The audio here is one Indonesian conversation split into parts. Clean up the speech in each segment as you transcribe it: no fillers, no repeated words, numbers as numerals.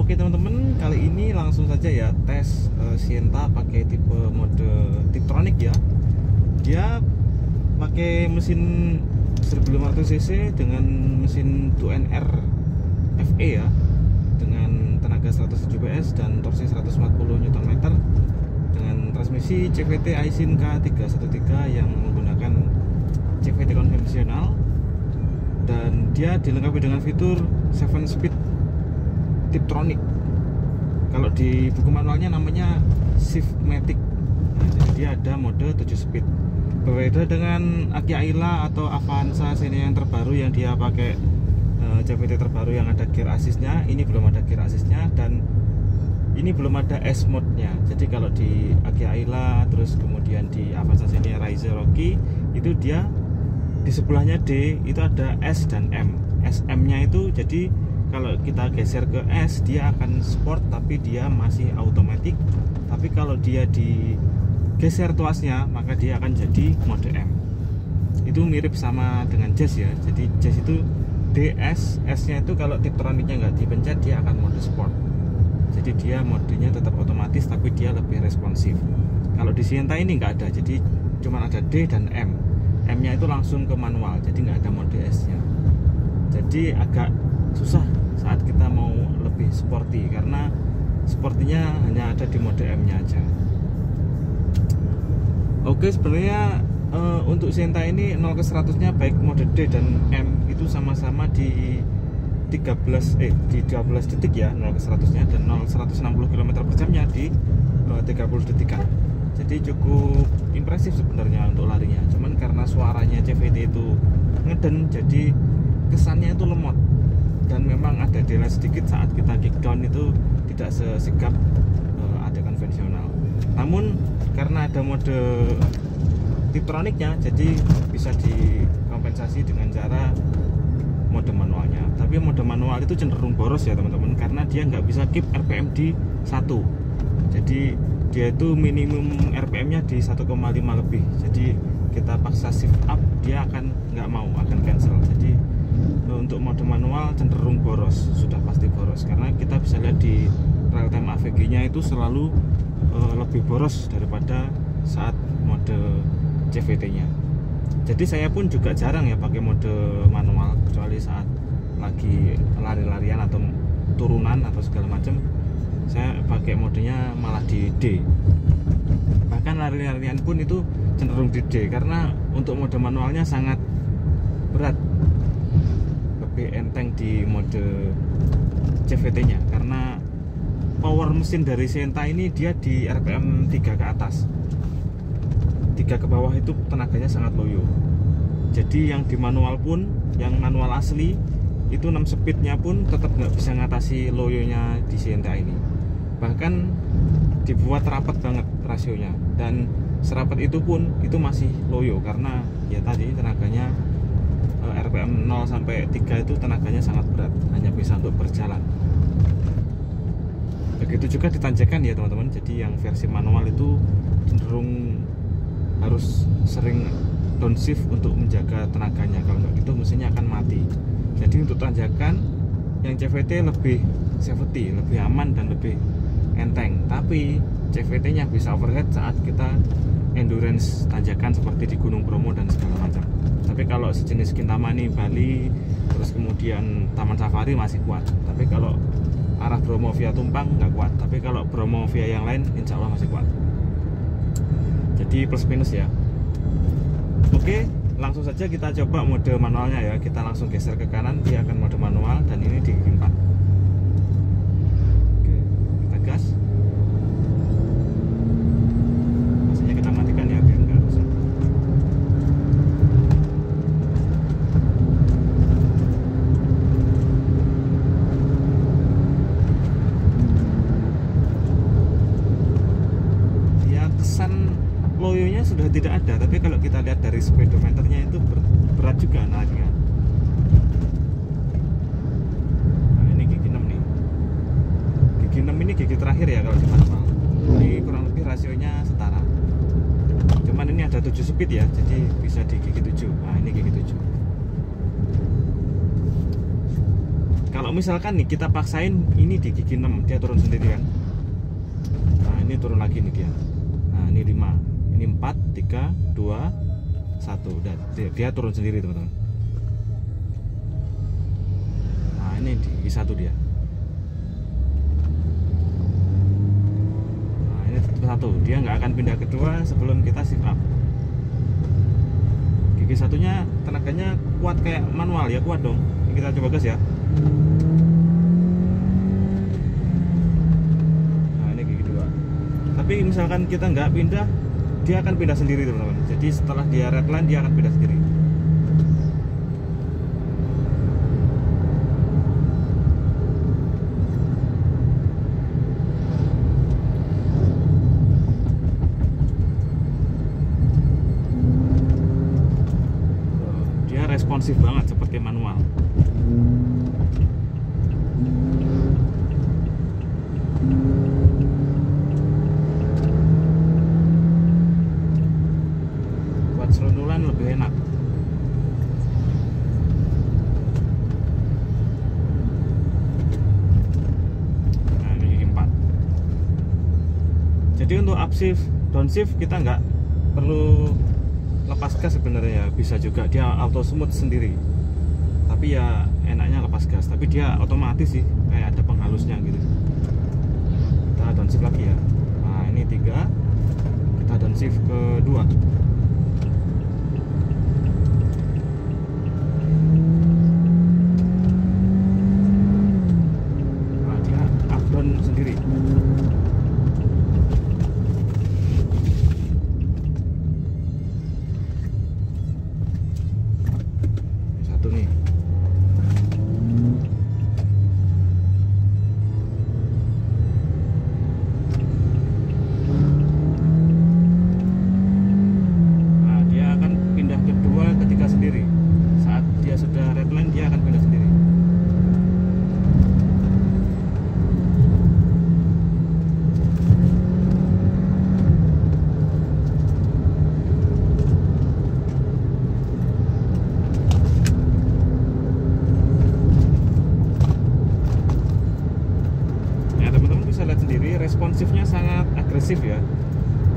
Oke teman-teman, kali ini langsung saja ya tes Sienta pakai tipe mode Tiptronic ya. Dia pakai mesin 1500 cc dengan mesin 2NR FE ya, dengan tenaga 107 PS dan torsi 140 Nm, dengan transmisi CVT Aisin K313 yang menggunakan CVT konvensional, dan dia dilengkapi dengan fitur 7 speed Tiptronic. Kalau di buku manualnya namanya Shiftmatic. Nah, jadi dia ada mode 7 speed. Berbeda dengan Aki Ayla atau Avanza Xenia yang terbaru yang dia pakai CVT terbaru yang ada gear assistnya. Ini belum ada gear assistnya, dan ini belum ada S mode-nya. Jadi kalau di Aki Ayla, terus kemudian di Avanza Xenia Raiser Rocky, itu dia di sebelahnya D itu ada S dan M. SM-nya itu jadi kalau kita geser ke S, dia akan sport tapi dia masih automatic. Tapi kalau dia digeser tuasnya, maka dia akan jadi mode M. Itu mirip sama dengan Jazz ya. Jadi Jazz itu DS, S-nya itu kalau Tiptronicnya nggak dipencet, dia akan mode sport. Jadi dia modenya tetap otomatis tapi dia lebih responsif. Kalau di Sienta ini nggak ada, jadi cuma ada D dan M. M-nya itu langsung ke manual, jadi nggak ada mode S-nya. Jadi agak susah saat kita mau lebih sporty, karena sportinya hanya ada di mode M-nya aja. Oke, sebenarnya untuk Sienta ini 0 ke 100-nya baik mode D dan M itu sama-sama di 12 detik ya, 0 ke 100-nya, dan 0 160 km/jam-nya di 30 detikan. Jadi cukup impresif sebenarnya untuk larinya. Cuman karena suaranya CVT itu ngeden, jadi kesannya itu lemot. Dan memang ada delay sedikit saat kita kickdown, itu tidak sesigap ada konvensional. Namun karena ada mode Tiptronicnya, jadi bisa dikompensasi dengan cara mode manualnya. Tapi mode manual itu cenderung boros ya teman-teman, karena dia nggak bisa keep RPM di 1. Jadi dia itu minimum RPM-nya di 1,5 lebih. Jadi kita paksa shift up, dia akan nggak mau, akan cancel. Jadi untuk mode manual cenderung boros, sudah pasti boros, karena kita bisa lihat di real time AVG-nya itu selalu lebih boros daripada saat mode CVT-nya. Jadi saya pun juga jarang ya pakai mode manual, kecuali saat lagi lari-larian atau turunan atau segala macam. Saya pakai modenya malah di D. Bahkan lari-larian pun itu cenderung di D, karena untuk mode manualnya sangat berat, lebih enteng di mode CVT-nya, karena power mesin dari Sienta ini dia di RPM 3 ke atas. 3 ke bawah itu tenaganya sangat loyo. Jadi yang di manual pun, yang manual asli itu 6 speednya pun tetap nggak bisa ngatasi loyonya di Sienta ini. Bahkan dibuat rapat banget rasionya, dan serapat itu pun itu masih loyo, karena ya tadi tenaganya RPM 0 sampai 3 itu tenaganya sangat berat, hanya bisa untuk berjalan. Begitu juga di tanjakan ya teman-teman. Jadi yang versi manual itu cenderung harus sering downshift untuk menjaga tenaganya, kalau nggak gitu mesinnya akan mati. Jadi untuk tanjakan yang CVT lebih safety, lebih aman dan lebih enteng, tapi CVT-nya bisa overheat saat kita endurance tanjakan seperti di Gunung Bromo dan segala macam. Tapi kalau sejenis Kintamani Bali, terus kemudian Taman Safari masih kuat. Tapi kalau arah Bromo via Tumpang nggak kuat. Tapi kalau Bromo via yang lain insya Allah masih kuat. Jadi plus minus ya. Oke, langsung saja kita coba mode manualnya ya. Kita langsung geser ke kanan, dia akan mode manual, dan ini di gigi 4. Oke, kita gas. Mesinnya kita matikan ya biar nggak rusak. Ya, kesan loyonya sudah tidak ada, tapi kalau kita lihat dari speedometernya itu berat juga naiknya. Nah, ini gigi 6 nih. Gigi 6 ini gigi terakhir ya kalau di manual. Ini kurang lebih rasionya setara. Cuman ini ada 7 speed ya, jadi bisa di gigi 7. Nah, ini gigi 7. Kalau Kalau misalkan nih kita paksain ini di gigi 6, dia turun sendiri kan. Nah ini turun lagi nih dia. Nah ini 5, ini 4, 3, 2, 1, dan dia turun sendiri teman-teman. Nah ini di gigi 1 dia. Nah ini tetap 1, dia nggak akan pindah ke 2 sebelum kita shift up. Gigi satunya tenaganya kuat kayak manual ya, kuat dong. Kita coba gas ya. Nah ini gigi 2. Tapi misalkan kita nggak pindah, dia akan pindah sendiri teman-teman. Jadi setelah dia redline dia akan pindah sendiri. Dia responsif banget seperti manual. Buat seruntulan lebih enak. Nah ini gigi 4. Jadi untuk upshift, downshift kita nggak perlu lepas gas sebenarnya, bisa juga dia auto smooth sendiri. Tapi ya enaknya lepas gas, tapi dia otomatis sih, kayak ada penghalusnya gitu. Kita downshift lagi ya. Nah ini 3, kita downshift ke 2. Nah dia up down sendiri. Satu nih. Sendiri. Saat dia sudah redline dia akan pindah sendiri. Ya teman-teman bisa lihat sendiri, responsifnya sangat agresif ya.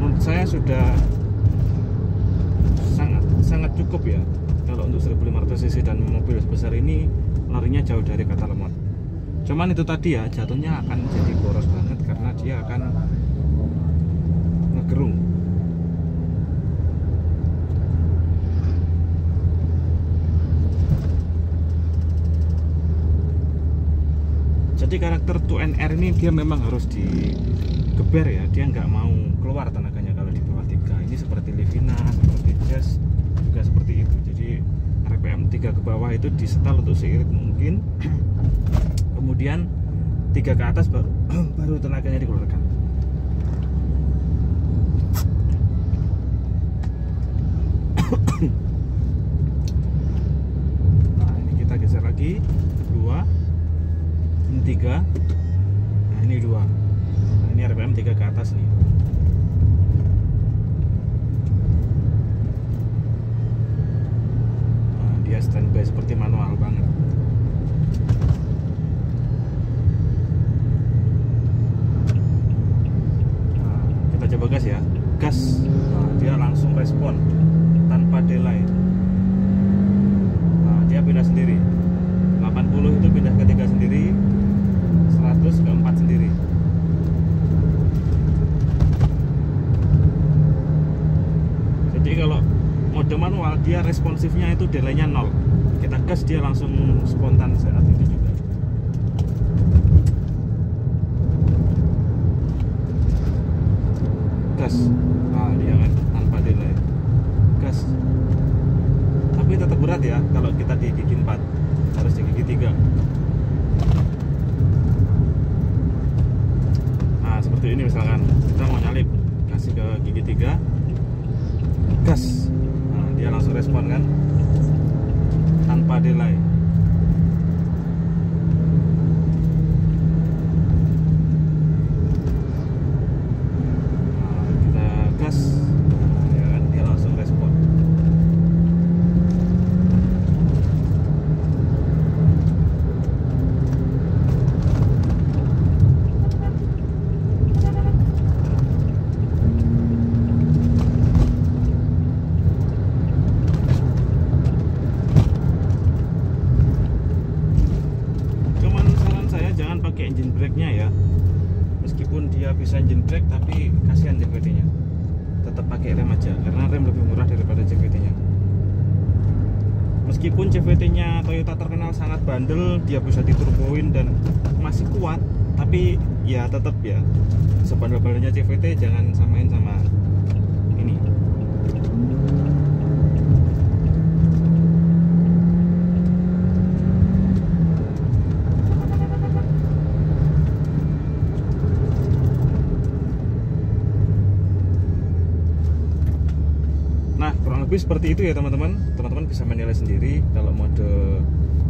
Menurut saya sudah sangat cukup ya. Kalau untuk 1500 cc dan mobil sebesar ini larinya jauh dari kata lemot. Cuman itu tadi ya, jatuhnya akan jadi boros banget karena dia akan ngegerung. Jadi karakter 2NR ini dia memang harus digeber ya, dia nggak mau keluar tenaganya kalau di bawah 3. Ini seperti Livina, seperti Jazz juga seperti itu. Jadi RPM 3 ke bawah itu disetel untuk seirit mungkin. Kemudian 3 ke atas baru tenaganya dikeluarkan. Nah ini kita geser lagi 2, ini 3, nah ini 2. Nah ini RPM 3 ke atas nih. Dia standby seperti manual banget. Nah, kita coba gas ya. Gas, nah, dia langsung respon tanpa delay. Nah, dia pindah sendiri. 80 itu pindah ke 3 sendiri, 100 ke 4 sendiri. Jadi kalau mode manual dia responsifnya itu delaynya 0. Kita gas dia langsung spontan saat itu juga. Gas, nah dia kan tanpa delay. Gas. Tapi tetap berat ya kalau kita di gigi 4, harus di gigi 3. Nah seperti ini misalkan kita mau nyalip, kasih ke gigi 3, gas. Dia langsung respon kan tanpa delay. Nah, kita gas, ya kan dia langsung respon. pakai engine brake-nya ya. Meskipun dia bisa engine brake tapi kasihan CVT-nya. Tetap pakai rem aja karena rem lebih murah daripada CVT-nya. Meskipun CVT-nya Toyota terkenal sangat bandel, dia bisa diturboin dan masih kuat, tapi ya tetap ya sebandel-bandelnya CVT jangan samain sama ini. Nah, kurang lebih seperti itu ya teman-teman. Teman-teman bisa menilai sendiri kalau mode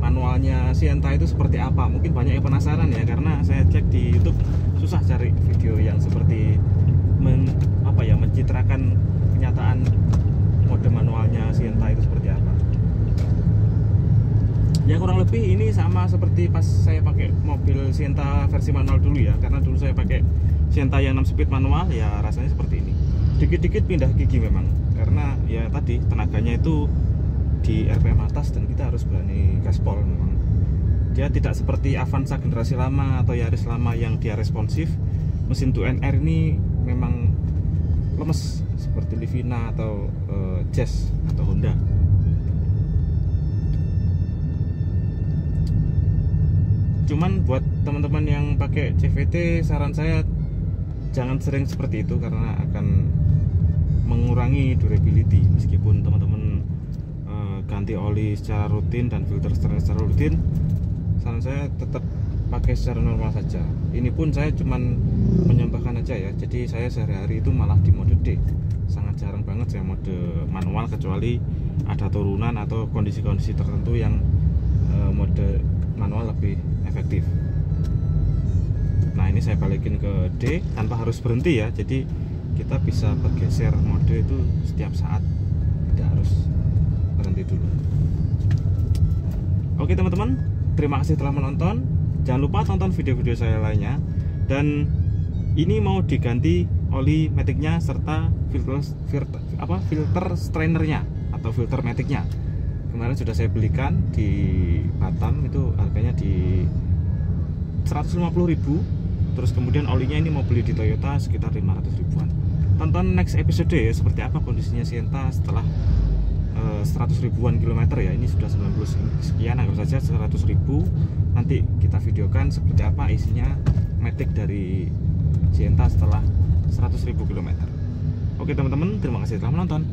manualnya Sienta itu seperti apa. Mungkin banyak yang penasaran ya, karena saya cek di YouTube susah cari video yang seperti mencitrakan kenyataan mode manualnya Sienta itu seperti apa. Ya kurang lebih ini sama seperti pas saya pakai mobil Sienta versi manual dulu ya, karena dulu saya pakai Sienta yang 6 speed manual ya rasanya seperti ini. Dikit-dikit pindah gigi memang, karena ya tadi tenaganya itu di RPM atas dan kita harus berani gaspol memang. Dia tidak seperti Avanza generasi lama atau Yaris lama yang dia responsif. Mesin 2NR ini memang lemes seperti Livina atau Jazz atau Honda. Cuman buat teman-teman yang pakai CVT, saran saya jangan sering seperti itu karena akan mengurangi durability. Meskipun teman-teman ganti oli secara rutin dan filter secara rutin, saran saya tetap pakai secara normal saja. Ini pun saya cuman menambahkan aja ya. Jadi saya sehari-hari itu malah di mode D. Sangat jarang banget saya mode manual, kecuali ada turunan atau kondisi-kondisi tertentu yang mode manual lebih efektif. Nah, ini saya balikin ke D tanpa harus berhenti ya. Jadi kita bisa bergeser mode itu setiap saat, tidak harus berhenti dulu. Oke teman-teman, terima kasih telah menonton. Jangan lupa tonton video-video saya lainnya. Dan ini mau diganti oli maticnya serta filter strainernya atau filter maticnya. Kemarin sudah saya belikan di Batam, itu harganya di 150.000. Terus kemudian olinya ini mau beli di Toyota sekitar 500 ribuan. Tonton next episode ya, seperti apa kondisinya Sienta setelah 100 ribuan kilometer ya. Ini sudah 90 sekian, anggap saja 100 ribu. Nanti kita videokan seperti apa isinya matic dari Sienta setelah 100 ribu kilometer. Oke teman-teman, terima kasih telah menonton.